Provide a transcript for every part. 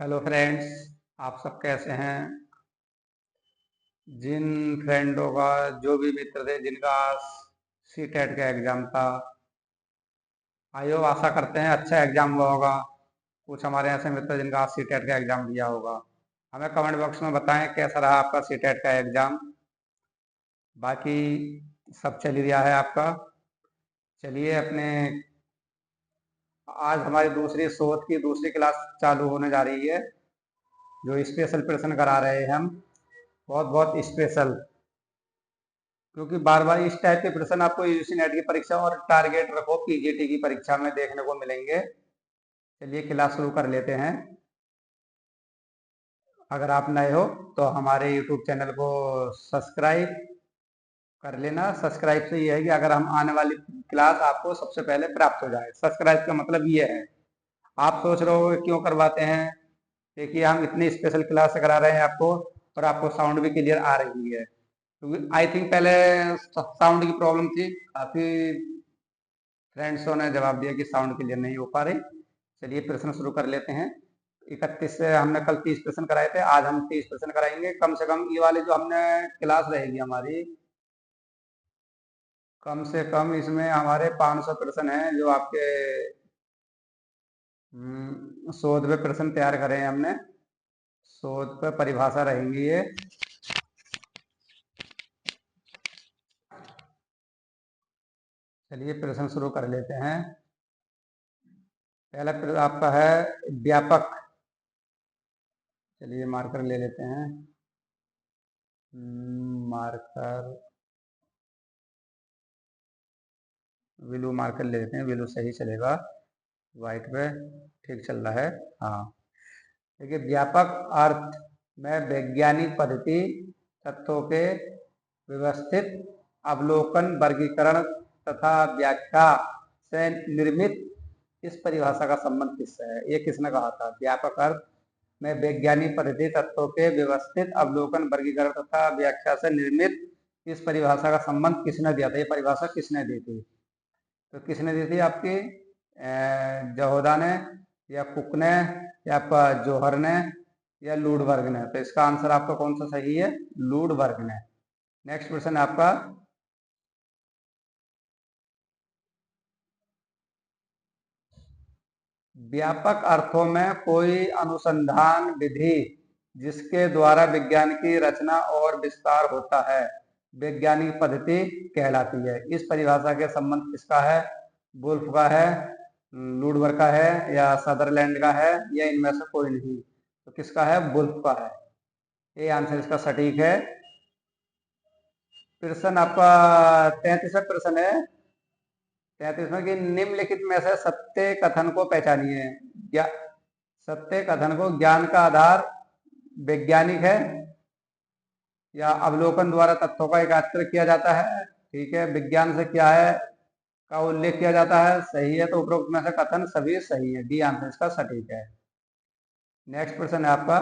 Hello friends, आप सब कैसे हैं। जिन फ्रेंडों का जो भी मित्र थे जिनका सी टेट का एग्ज़ाम था, आइयो आशा करते हैं अच्छा एग्ज़ाम हुआ होगा। कुछ हमारे ऐसे मित्र जिनका सी टेट का एग्ज़ाम दिया होगा, हमें कमेंट बॉक्स में बताएं कैसा रहा आपका सी टेट का एग्ज़ाम। बाकी सब चल ही रहा है आपका। चलिए अपने आज हमारी दूसरी शोध की दूसरी क्लास चालू होने जा रही है, जो स्पेशल प्रश्न करा रहे हैं हम। बहुत बहुत स्पेशल, क्योंकि बार बार इस टाइप के प्रश्न आपको यूजीसी नेट की परीक्षा और टारगेट रखो पीजीटी की परीक्षा में देखने को मिलेंगे। चलिए क्लास शुरू कर लेते हैं। अगर आप नए हो तो हमारे यूट्यूब चैनल को सब्सक्राइब कर लेना। सब्सक्राइब से ये है कि अगर हम आने वाली क्लास आपको सबसे पहले प्राप्त हो जाए। सब्सक्राइब का मतलब ये है, आप सोच रहे हो क्यों करवाते हैं। देखिए हम इतनी स्पेशल क्लास करा रहे हैं आपको, और आपको साउंड भी क्लियर आ रही है, क्योंकि आई थिंक पहले साउंड की प्रॉब्लम थी। काफ़ी फ्रेंड्सों ने जवाब दिया कि साउंड क्लियर नहीं हो पा रही। चलिए प्रश्न शुरू कर लेते हैं। 31 से हमने कल 30 प्रश्न कराए थे, आज हम 30 प्रश्न कराएंगे। कम से कम ये वाली जो हमने क्लास रहेगी हमारी, कम से कम इसमें हमारे 500 प्रश्न हैं जो आपके शोध पे प्रश्न तैयार करे हैं हमने। शोध पे परिभाषा रहेंगी ये। चलिए प्रश्न शुरू कर लेते हैं। पहला प्रश्न आपका है व्यापक। चलिए मार्कर ले लेते हैं। मार्कर ब्लू मार्कर ले लेते हैं, ब्लू सही चलेगा। वाइट पे ठीक चल रहा है। हाँ, देखिए व्यापक अर्थ में वैज्ञानिक पद्धति, तत्वों के व्यवस्थित अवलोकन, वर्गीकरण तथा व्याख्या से निर्मित। इस परिभाषा का संबंध किससे है? ये किसने कहा था? व्यापक अर्थ में वैज्ञानिक पद्धति, तत्वों के व्यवस्थित अवलोकन, वर्गीकरण तथा व्याख्या से निर्मित। इस परिभाषा का संबंध किसने दिया था? ये परिभाषा किसने दी थी? तो किसने दी थी? आपकी जहोदा ने, या कुक ने, या आपका जोहर ने, या लूडबर्ग ने? तो इसका आंसर आपका कौन सा सही है? लूडबर्ग ने। नेक्स्ट क्वेश्चन आपका, व्यापक अर्थों में कोई अनुसंधान विधि जिसके द्वारा विज्ञान की रचना और विस्तार होता है, वैज्ञानिक पद्धति कहलाती है। इस परिभाषा के संबंध किसका है? वुल्फ का है, लूडबर्ग का है, या सदरलैंड का है, या इनमें से कोई नहीं? तो किसका है? वुल्फ का है। ये आंसर इसका सटीक है। प्रश्न आपका 33वां प्रश्न है। 33वां की निम्नलिखित में से सत्य कथन को पहचानिए। क्या सत्य कथन को ज्ञान का आधार वैज्ञानिक है, या अवलोकन द्वारा तथ्यों का एकत्र किया जाता है? ठीक है, विज्ञान से क्या है का उल्लेख किया जाता है? सही है। तो उपरोक्त में से कथन सभी सही है। डी आंसर इसका सटीक है। नेक्स्ट प्रश्न है आपका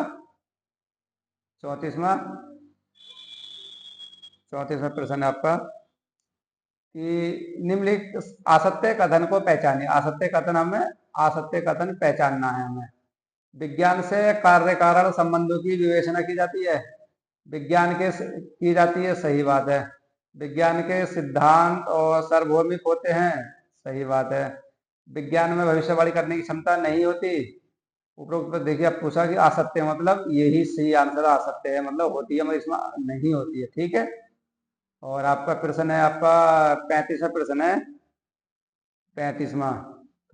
34वां। 34वां प्रश्न है आपका कि निम्नलिखित असत्य कथन को पहचानिए। असत्य कथन हमें, असत्य कथन पहचानना है हमें। विज्ञान से कार्य कारण संबंधों की विवेचना की जाती है। विज्ञान के की जाती है, सही बात है। विज्ञान के सिद्धांत और सार्वभौमिक होते हैं, सही बात है। विज्ञान में भविष्यवाणी करने की क्षमता नहीं होती। उपरोक्त पर देखिए, आप पूछा कि असत्य मतलब यही सही आंसर असत्य है, मतलब होती है मगर इसमें नहीं होती है। ठीक है। और आपका प्रश्न है आपका 35वां प्रश्न है। 35वां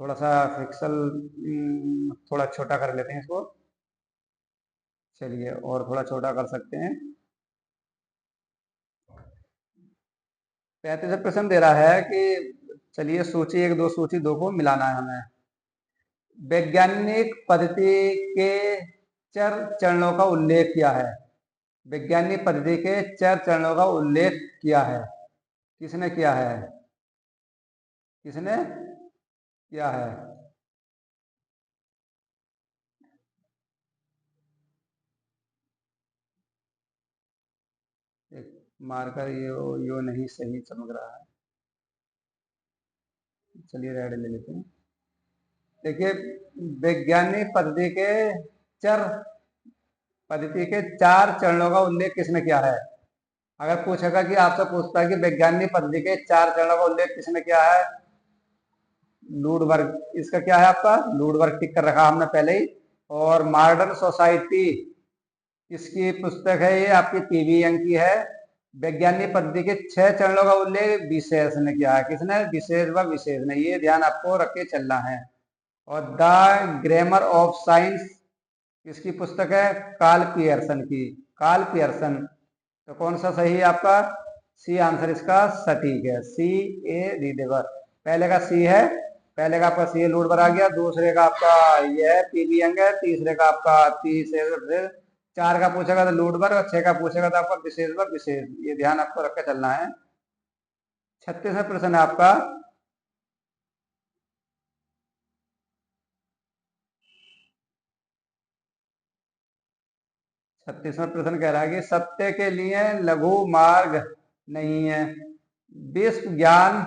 थोड़ा सा फिक्सल, थोड़ा छोटा कर लेते हैं इसको। चलिए और थोड़ा छोटा कर सकते हैं। 35वां प्रश्न दे रहा है कि, चलिए सूची एक दो, सूची दो को मिलाना है हमें। वैज्ञानिक पद्धति के चार चरणों का उल्लेख किया है। वैज्ञानिक पद्धति के चार चरणों का उल्लेख किया है। किसने किया है? किसने किया है? एक मार्कर यो नहीं सही चमक रहा है। चलिए रेड ले लेते हैं। देखिए वैज्ञानिक पद्धति के चर पद्धति के 4 चरणों का उल्लेख किसने किया है? अगर पूछेगा कि आपसे पूछता है कि वैज्ञानिक पद्धति के 4 चरणों का उल्लेख किसने किया है, लुडबर्ग, इसका क्या है आपका लुडबर्ग, टिक कर रखा हमने पहले ही। और मॉडर्न सोसाइटी इसकी पुस्तक है, ये आपकी पीवी यंग की है। वैज्ञानिक पद्धति के 6 चरणों का उल्लेख विशेष ने किया है। किसने? विशेष व विशेष ने, ये ध्यान आपको रख के चलना है। और द ग्रामर ऑफ साइंस किसकी पुस्तक है? कार्ल पियर्सन की, कार्ल पियर्सन। तो कौन सा सही है आपका? सी आंसर इसका सटीक है, सी ए रीडेबल। पहले का सी है, पहले का आपका सी ए लुडबर्ग आ गया, दूसरे का आपका ये है पीवी यंग है, तीसरे का आपका 4 का पूछेगा तो लुडबर्ग, और 6 का पूछेगा तो आपका विशेष व विशेष। ये ध्यान आपको रख के चलना है। 36वां प्रश्न है आपका, छत्तीसवां प्रश्न कह रहा है कि सत्य के लिए लघु मार्ग नहीं है। विश्व ज्ञान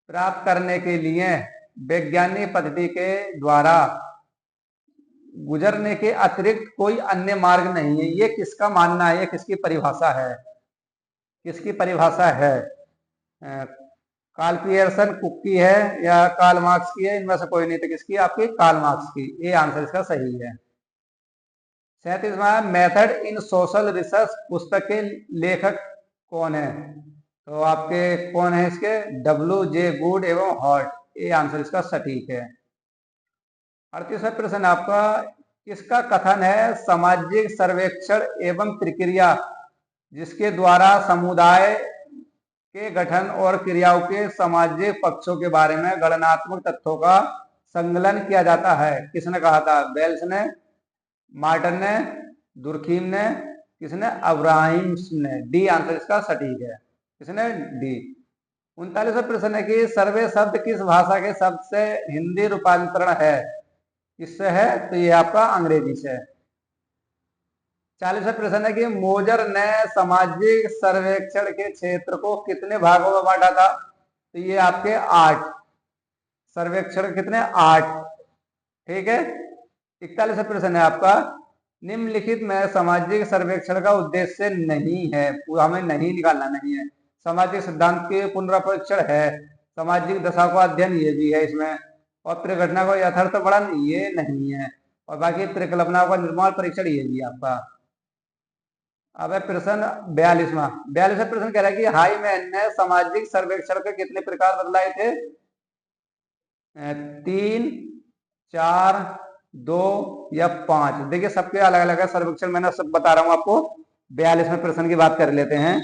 प्राप्त करने के लिए वैज्ञानिक पद्धति के द्वारा गुजरने के अतिरिक्त कोई अन्य मार्ग नहीं है। ये किसका मानना है? ये किसकी परिभाषा है? किसकी परिभाषा है? कार्ल पियर्सन, कुक की है या कार्ल मार्क्स की है? इनमें से कोई नहीं, तो किसकी? आपकी कार्ल मार्क्स की। ये आंसर इसका सही है। 37वां, मेथड इन सोशल रिसर्च पुस्तक के लेखक कौन है? तो आपके कौन है इसके? WJ गुड एवं हॉर्ट। ये आंसर इसका सटीक है। 38वां प्रश्न आपका, किसका कथन है सामाजिक सर्वेक्षण एवं प्रक्रिया जिसके द्वारा समुदाय के गठन और क्रियाओं के सामाजिक पक्षों के बारे में गणनात्मक तथ्यों का संकलन किया जाता है? किसने कहा था? वेल्स ने, मार्टन ने, दुर्खीम ने, किसने? अब्राहिम्स ने। डी आंसर इसका सटीक है। किसने? डी। 39वां प्रश्न है कि सर्वे शब्द किस भाषा के शब्द से हिंदी रूपांतरण है? किससे है? तो ये आपका अंग्रेजी से। 40वां प्रश्न है कि मोजर ने सामाजिक सर्वेक्षण के क्षेत्र को कितने भागों में बांटा था? तो ये आपके 8 सर्वेक्षण, कितने? 8। ठीक है। 41वां प्रश्न है आपका, निम्नलिखित में सामाजिक सर्वेक्षण का उद्देश्य नहीं है, हमें नहीं निकालना नहीं है। सामाजिक सिद्धांत के पुनरापरीक्षण है, सामाजिक दशा का अध्ययन ये भी है इसमें, और परिघटना को यथार्थ वर्णन ये नहीं है, और बाकी परिकल्पनाओं का निर्माण परीक्षण ये भी आपका। अब है प्रश्न 42वां प्रश्न कह रहा है कि हाईमैन ने सामाजिक सर्वेक्षण के कितने प्रकार बतलाए थे? 3, 4, 2 या 5? देखिए सबके अलग अलग है सर्वेक्षण, मैंने सब बता रहा हूं आपको। 42वें प्रश्न की बात कर लेते हैं।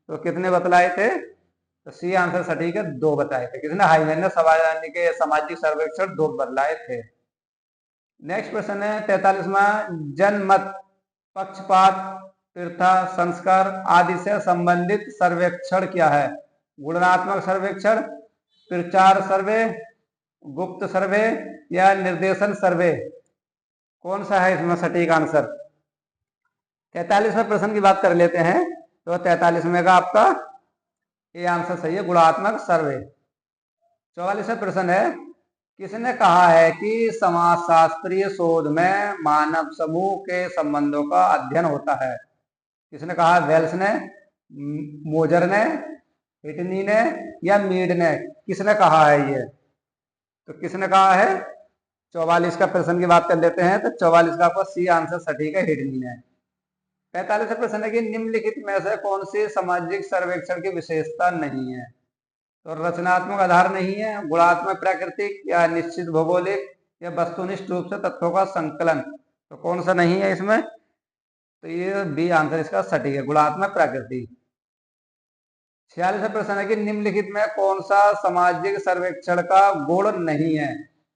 तो कितने बतलाए थे? तो सी आंसर सटीक है, 2 बताए थे। किसने? हाईमैन ने सामाजिक सर्वेक्षण 2 बतलाए थे। नेक्स्ट प्रश्न है 43वां, जनमत, पक्षपात, तीर्था, संस्कार आदि से संबंधित सर्वेक्षण क्या है? गुणात्मक सर्वेक्षण, प्रचार सर्वे, गुप्त सर्वे या निर्देशन सर्वे? कौन सा है इसमें सटीक आंसर? 43वें प्रश्न की बात कर लेते हैं। तो 43वें का आपका ये आंसर सही है, गुणात्मक सर्वे। 44वां प्रश्न है, किसने कहा है कि समाजशास्त्रीय शोध में मानव समूह के संबंधों का अध्ययन होता है? किसने कहा? वेल्स ने, मोजर ने, हिटनी ने या मीड ने? किसने कहा है ये? तो किसने कहा है? 44 का प्रश्न की बात कर लेते हैं। तो 44 का आपका सी आंसर सटीक है, हिटनी ने। 45 प्रश्न है कि निम्नलिखित में से कौन सी सामाजिक सर्वेक्षण की विशेषता नहीं है? तो रचनात्मक आधार नहीं है, गुणात्मक प्राकृतिक या निश्चित भौगोलिक या वस्तुनिष्ठ रूप से तथ्यों का संकलन? तो कौन सा नहीं है इसमें? तो ये बी आंसर इसका सटीक है, गुणात्मक प्राकृतिक। 46वां प्रश्न है कि निम्नलिखित में कौन सा सामाजिक सर्वेक्षण का गुण नहीं है?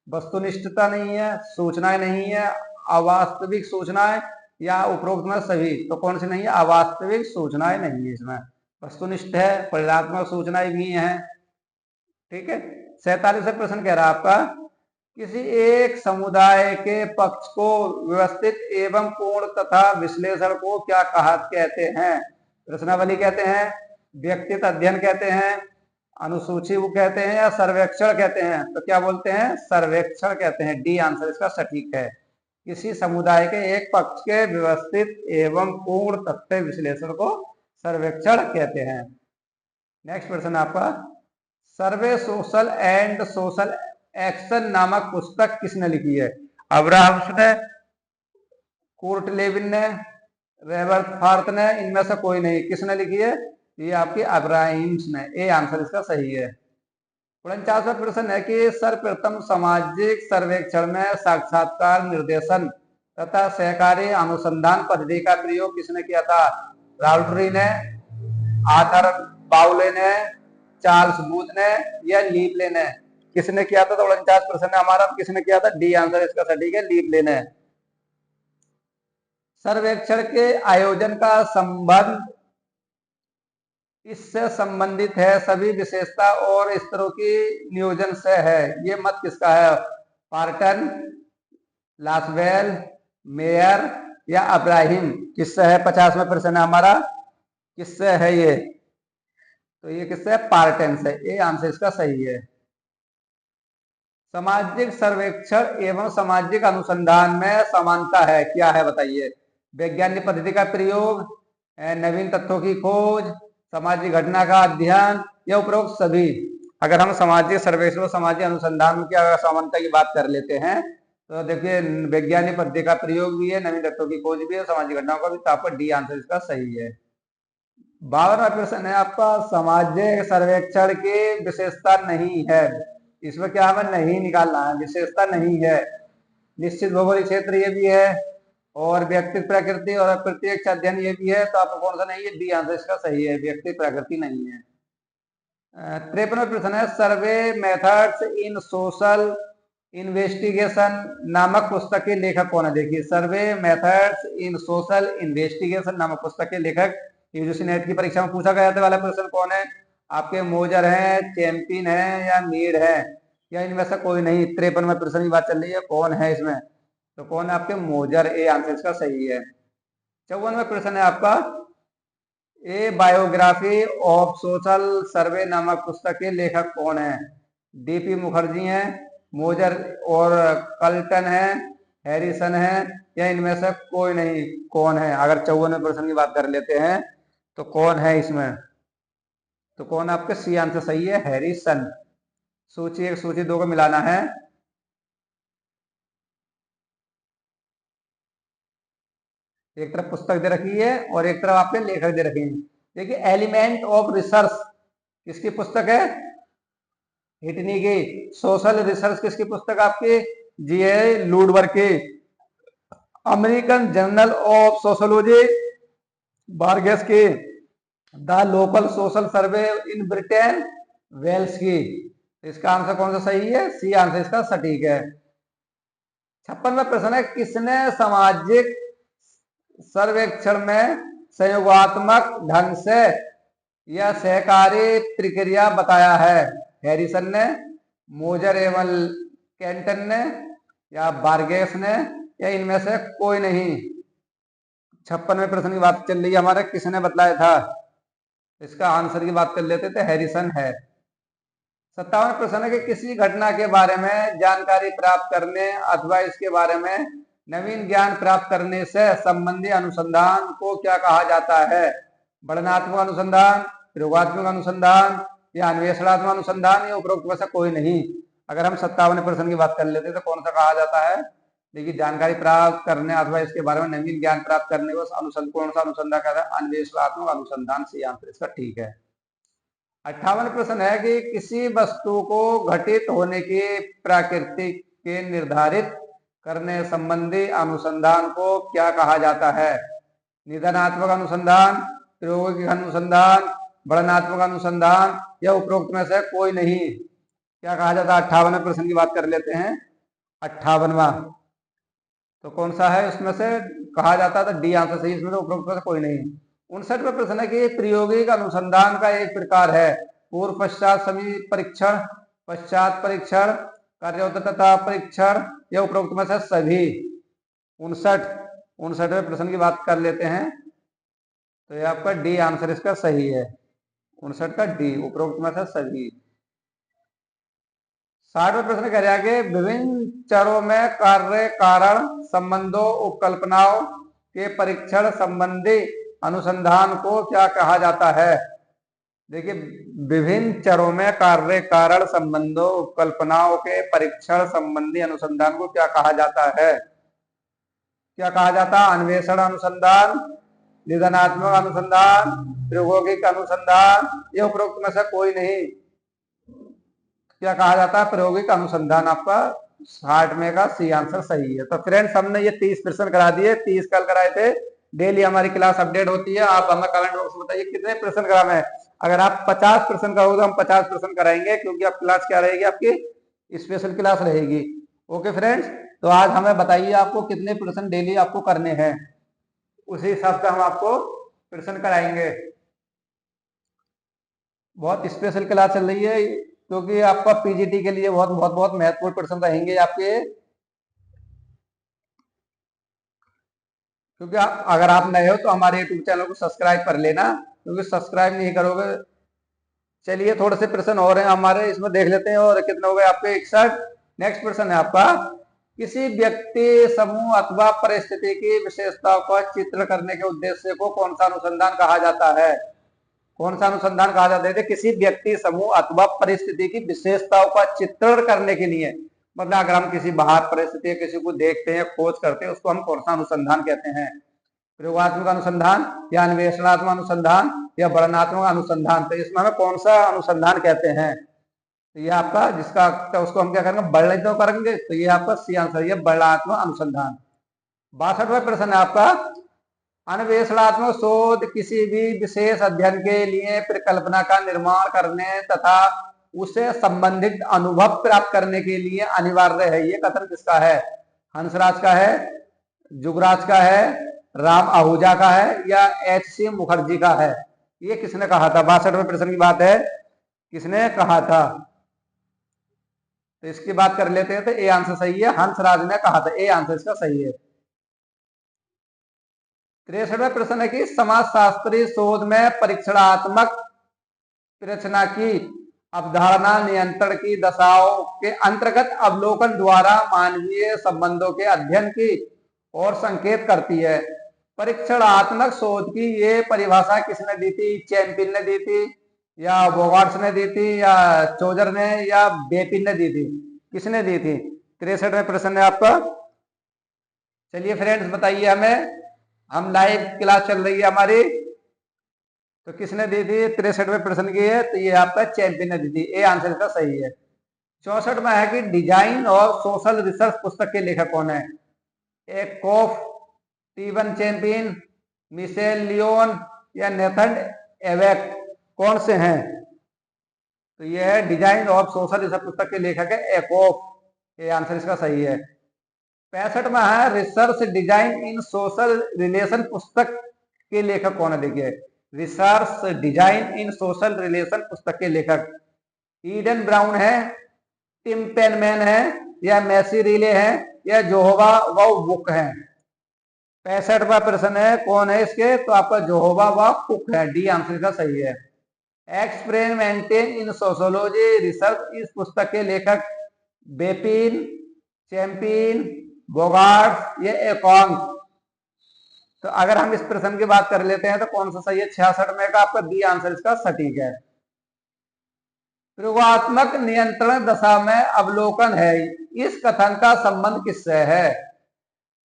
वस्तुनिष्ठता नहीं है, सूचनाएं नहीं है, अवास्तविक सूचनाएं या उपरोक्त में सभी? तो कौन सी नहीं है? अवास्तविक सूचनाएं नहीं है इसमें, वस्तुनिष्ठ है, परिणात्मक सूचनाएं भी हैं। ठीक है। 47वां प्रश्न कह रहा है आपका, किसी एक समुदाय के पक्ष को व्यवस्थित एवं पूर्ण तथा विश्लेषण को क्या कहते हैं? प्रश्नावली कहते हैं, व्यक्तिगत अध्ययन कहते हैं, अनुसूची कहते हैं या सर्वेक्षण कहते हैं? तो क्या बोलते हैं? सर्वेक्षण कहते हैं। डी आंसर इसका सटीक है। किसी समुदाय के एक पक्ष के व्यवस्थित एवं पूर्ण तथ्य विश्लेषण को सर्वेक्षण कहते हैं। नेक्स्ट प्रश्न आपका, सर्वे सोशल एंड सोशल एक्शन नामक पुस्तक किसने लिखी है? अब्राहम्स ने, कोर्ट लेविन ने, रेबरफॉर्थ ने, इनमें से कोई नहीं। किसने लिखी है? ये आपकी अब्राहम्स ने। ए आंसर इसका सही है। 49वां प्रश्न है कि सर्वप्रथम सामाजिक सर्वेक्षण में साक्षात्कार निर्देशन तथा सहकारी अनुसंधान पद्धति का प्रयोग किसने किया था? राउल्ट्री ने, आर्थर बाउले ने, चार्ल्स बूथ ने या लीपले ने? किसने किया था? तो 49 प्रश्न है हमारा, किसने किया था? डी आंसर इसका सटीक है, लीपले ने। सर्वेक्षण के आयोजन का संबंध इससे संबंधित है, सभी विशेषता और स्तरों की नियोजन से है। ये मत किसका है? पार्टन, लासवेल, मेयर या अब्राहिम? किससे है? 50वां प्रश्न है हमारा, किससे है ये? तो ये किससे है? पार्टन से। ये आंसर इसका सही है। सामाजिक सर्वेक्षण एवं सामाजिक अनुसंधान में समानता है, क्या है बताइए? वैज्ञानिक पद्धति का प्रयोग, नवीन तथ्यों की खोज, सामाजिक घटना का अध्ययन या उपरोक्त सभी? अगर हम सामाजिक सर्वेक्षण और सामाजिक अनुसंधान की अगर समानता की बात कर लेते हैं तो देखिए वैज्ञानिक पद्धति का प्रयोग भी है, नवीन तथ्यों की खोज भी है, सामाजिक घटनाओं का भी। तो आपका डी आंसर इसका सही है। 52वां प्रश्न है आपका, सामाजिक सर्वेक्षण की विशेषता नहीं है। इसमें क्या हमें नहीं निकालना है? विशेषता नहीं है। निश्चित भौगोलिक क्षेत्र ये भी है और व्यक्तिगत प्रकृति और प्रत्यक्ष अध्ययन ये भी है। तो आपको कौन सा नहीं है? डी आंसर इसका सही है, व्यक्तिगत प्रकृति नहीं है। 53वां प्रश्न है, सर्वे मेथड्स इन सोशल इन्वेस्टिगेशन नामक पुस्तक के लेखक कौन है? देखिए, सर्वे मेथड्स इन सोशल इन्वेस्टिगेशन नामक पुस्तक के लेखक यूजीसी नेट की परीक्षा में पूछा गया था वाला प्रश्न कौन है? आपके मोजर हैं, चैंपियन है या मीड है या इनमें से कोई नहीं? 53वां प्रश्न की बात चल रही है, कौन है इसमें? तो कौन है? आपके मोजर। ए आंसर इसका सही है। 54वां प्रश्न है आपका, ए बायोग्राफी ऑफ सोशल सर्वे नामक पुस्तक के लेखक कौन है? डीपी मुखर्जी हैं, मोजर और कल्टन है, हैरिसन है या इनमें से कोई नहीं? कौन है? अगर 54वें प्रश्न की बात कर लेते हैं तो कौन है इसमें? तो कौन आपके? सी आंसर सही है, हैरिसन। सूची 1 सूची 2 को मिलाना है। एक तरफ पुस्तक दे रखी है और एक तरफ आपके लेखक दे रखे हैं। देखिए, एलिमेंट ऑफ रिसर्च किसकी पुस्तक है? हिटनी की। सोशल रिसर्च किसकी पुस्तक? आपकी जी.ए. लूडबर्ग की। American journal of sociology Burgess की। The local social survey in Britain Wells की। इसका आंसर कौन सा सही है? सी आंसर इसका सटीक है। 56वां प्रश्न है, किसने सामाजिक सर्वेक्षण में संयोगात्मक ढंग से यह सहकारी प्रक्रिया बताया है? हैरिसन ने, मोजर एवं कैंटन ने या बार्गेस ने या इनमें से कोई नहीं? 56वें प्रश्न की बात चल रही है हमारे, किसने बताया था? इसका आंसर की बात कर लेते थे, हैरिसन है। 57वां प्रश्न है कि किसी घटना के बारे में जानकारी प्राप्त करने अथवा इसके बारे में नवीन ज्ञान प्राप्त करने से संबंधी अनुसंधान को क्या कहा जाता है? वर्णनात्मक अनुसंधान, प्रयोगात्मक अनुसंधान या अन्वेषणात्मक अनुसंधान या उपरोक्त में से कोई नहीं? अगर हम 57वें प्रश्न की बात कर लेते तो कौन सा कहा जाता है? देखिए, जानकारी प्राप्त करने अथवा इसके बारे में नवीन ज्ञान प्राप्त करने को कौन सा अनुसंधान कहता है? अन्वेषणात्मक अनुसंधान। से आंसर इसका ठीक है। 58वां प्रश्न है कि किसी वस्तु को घटित होने की प्रकृति के निर्धारित करने संबंधी अनुसंधान को क्या कहा जाता है? निदानात्मक अनुसंधान, प्रायोगिक अनुसंधान, वर्णनात्मक अनुसंधान या उपरोक्त में से कोई नहीं? क्या कहा जाता है? 58वें प्रश्न की बात कर लेते हैं। 58वां तो कौन सा है? उसमें से कहा जाता था डी आंसर सही, इसमें से उपरोक्त में से कोई नहीं। 59वां प्रश्न है कि प्रायोगिक अनुसंधान का एक प्रकार है पूर्व पश्चात समी परीक्षण, पश्चात परीक्षण, कार्योत्तरता परीक्षण या उपरोक्त में से सभी? 59वें प्रश्न की बात कर लेते हैं तो ये आपका डी आंसर इसका सही है। 59 का डी, उपरोक्त में से सभी। 60वें प्रश्न कह रहा है कि विभिन्न चरों में कार्य कारण संबंधों उपकल्पनाओं के परीक्षण संबंधी अनुसंधान को क्या कहा जाता है। देखिए, विभिन्न चरों में कार्य कारण संबंधों उपकल्पनाओं के परीक्षण संबंधी अनुसंधान को क्या कहा जाता है। क्या कहा जाता है? अन्वेषण अनुसंधान, निदानात्मक अनुसंधान, प्रायोगिक अनुसंधान, ये उपरोक्त में से कोई नहीं। क्या कहा जाता है? प्रायोगिक अनुसंधान। आपका 60 में का सी आंसर सही है। तो फ्रेंड्स, हमने ये 30 प्रश्न करा दिए, 30 कल कराए थे। डेली हमारी क्लास अपडेट होती है। आप हमें कमेंट बॉक्स में बताइए कितने प्रश्न कराए हैं। अगर आप 50 प्रश्न करोगे तो हम 50 प्रश्न कराएंगे, क्योंकि आप क्लास क्या रहेगी, आपकी स्पेशल क्लास रहेगी। ओके फ्रेंड्स, तो आज हमें बताइए आपको कितने प्रश्न डेली आपको करने हैं, उसी हिसाब से हम आपको प्रश्न कराएंगे। बहुत स्पेशल क्लास चल रही है, क्योंकि आपका पीजीटी के लिए बहुत बहुत बहुत महत्वपूर्ण प्रश्न रहेंगे आपके। क्योंकि अगर आप नए हो तो हमारे यूट्यूब चैनल को सब्सक्राइब कर लेना, क्योंकि सब्सक्राइब नहीं करोगे। चलिए, थोड़े से प्रश्न और हैं हमारे, इसमें देख लेते हैं। और कितने हो गए आपके? 61। नेक्स्ट प्रश्न है आपका, किसी व्यक्ति समूह अथवा परिस्थिति की विशेषताओं का चित्र करने के उद्देश्य को कौन सा अनुसंधान कहा जाता है। कौन सा अनुसंधान कहा जाता है? किसी व्यक्ति समूह अथवा परिस्थिति की विशेषताओं का चित्रण करने के लिए, मतलब अगर हम किसी बाहर परिस्थिति किसी को देखते हैं, खोज करते हैं, उसको हम कौन सा अनुसंधान कहते हैं? प्रयोगात्मक अनुसंधान या अन्वेषणात्मक अनुसंधान या वर्णनात्मक अनुसंधान। तो इसमें हमें कौन सा अनुसंधान कहते हैं? तो ये आपका जिसका तो उसको हम क्या करेंगे? वर्णित करेंगे। तो ये आपका सी आंसर है, वर्णनात्मक अनुसंधान। 62वां प्रश्न है आपका, अन्वेषणात्मक शोध किसी भी विशेष अध्ययन के लिए परिकल्पना का निर्माण करने तथा उसे संबंधित अनुभव प्राप्त करने के लिए अनिवार्य है। ये कथन किसका है? हंसराज का है, जुगराज का है, राम आहूजा का है, या एच.सी. मुखर्जी का है? ये किसने कहा था? 62वें प्रश्न की बात है, किसने कहा था? तो इसकी बात कर लेते हैं। तो ए आंसर सही है, हंसराज ने कहा था। ए आंसर इसका सही है। 63वां प्रश्न है कि समाजशास्त्री शोध में परीक्षणात्मक रचना की अवधारणा नियंत्रण की दशाओं के अंतर्गत अवलोकन द्वारा मानवीय संबंधों के अध्ययन की और संकेत करती है। परीक्षणात्मक शोध की ये परिभाषा किसने दी थी? चैंपियन ने दी थी, या बोगार्ट्स ने दी थी, या चोजर ने, या बेपिन ने दी थी? किसने दी थी? 63वें प्रश्न है आपका। चलिए फ्रेंड्स, बताइए हमें। हम लाइव क्लास चल रही है हमारी, तो किसने दी थी? 63वें प्रश्न की है, तो ये आपका चैंपियन ने दी थी। ए आंसर इसका सही है। 64 में है कि डिजाइन और सोशल रिसर्च पुस्तक के लेखक कौन है? एक कोफ, स्टीवन चैंपियन, मिशेल लियोन, या नेथन एवेक? कौन से हैं? तो ये है डिजाइन और सोशल रिसर्च पुस्तक के लेखक है एकोफ। ये आंसर इसका सही है। 65 में है रिसर्च डिजाइन इन सोशल रिलेशन पुस्तक के लेखक कौन है? देखिए, रिसर्च डिजाइन इन सोशल रिलेशन पुस्तक के लेखक ईडन ब्राउन है, टिम पेनमैन है, या मैसी रिले है, या जोहोवा व बुक है? 65वां प्रश्न है, कौन है इसके? तो आपका जोहोवा व कुक है। डी आंसर का सही है। एक्सपेरिमेंटिंग इन सोशोलॉजी रिसर्च इस पुस्तक के लेखक बेपिन, चैंपियन, बोगार्ट, या एकॉन्ग? तो अगर हम इस प्रश्न की बात कर लेते हैं तो कौन सा सही है? 66 में का आपका बी आंसर इसका सटीक है। प्रयोगात्मक नियंत्रण दशा में अवलोकन है, इस कथन का संबंध किससे है?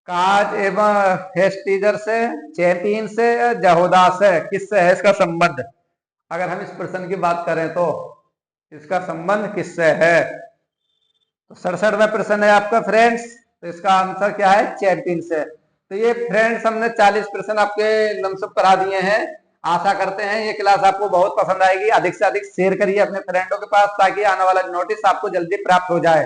काज एवं हेस्टीजर से, चैंपियन से, या जहोदा से? किससे है इसका संबंध? अगर हम इस प्रश्न की बात करें तो इसका संबंध किससे है? तो 67वां प्रश्न है आपका फ्रेंड्स, तो इसका आंसर क्या है? चैंपियन से। तो ये फ्रेंड्स, हमने 40 प्रश्न आपके लमसम करा दिए हैं। आशा करते हैं ये क्लास आपको बहुत पसंद आएगी। अधिक से अधिक शेयर करिए अपने फ्रेंडों के पास, ताकि आने वाला नोटिस आपको जल्दी प्राप्त हो जाए।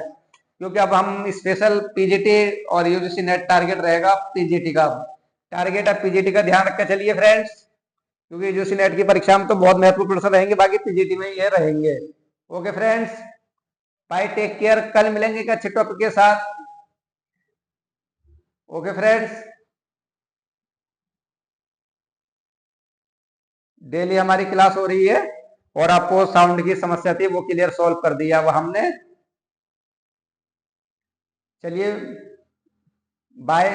क्योंकि अब हम स्पेशल पीजीटी और यूजीसी नेट टारगेट रहेगा पीजीटी का। टारगेट अब पीजीटी का ध्यान रख के चलिए फ्रेंड्स, क्योंकि यूजीसी नेट की परीक्षा में तो बहुत महत्वपूर्ण प्रश्न रहेंगे, बाकी पीजीटी में ये रहेंगे। Okay friends, bye, take care. कल मिलेंगे एक अच्छे टॉपिक के साथ। ओके फ्रेंड्स, डेली हमारी क्लास हो रही है, और आपको साउंड की समस्या थी वो क्लियर सॉल्व कर दिया वो हमने। चलिए बाय।